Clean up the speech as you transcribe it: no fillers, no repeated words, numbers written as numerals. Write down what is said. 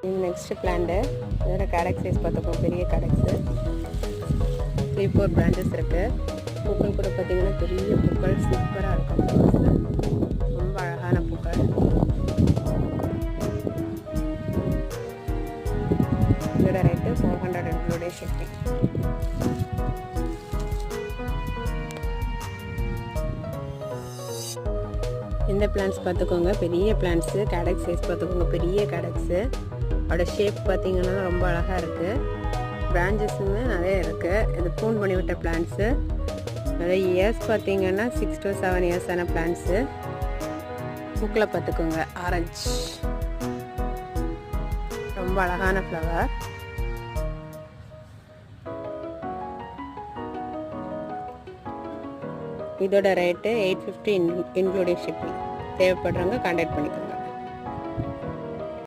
இது next plant. இதோட கேடக் size பார்த்துக்கோங்க, பெரிய கேடக்ஸு. 3-4 பிரான்ச்சஸ் இருக்குது. பூக்கள் கூட பார்த்தீங்கன்னா பெரிய பூக்கள், சூப்பராக இருக்கும். ரொம்ப அழகான பூக்கள். இதோட ரேட்டு 400 இன்க்ளூடிங் ஷிப்பிங். இந்த பிளான்ஸ் பார்த்துக்கோங்க, பெரிய பிளான்ஸு. கேடக் சைஸ் பார்த்துக்கோங்க, பெரிய கேடக்ஸு. அதோட ஷேப் பார்த்தீங்கன்னா ரொம்ப அழகாக இருக்குது. பிரான்ச்சஸுமே நிறைய இருக்குது. இது ப்ரூன் பண்ணி விட்ட பிளான்ஸு. நிறைய இயர்ஸ் பார்த்தீங்கன்னா 6 to 7 இயர்ஸான பிளான்ஸு. பூக்களை பார்த்துக்கோங்க, ஆரஞ்சு. ரொம்ப அழகான ஃப்ளவர். இதோட ரேட்டு 850 இன்க்ளூடிங் ஷிப்பிங். தேவைப்படுறவங்க கான்டாக்ட் பண்ணிக்கோங்க.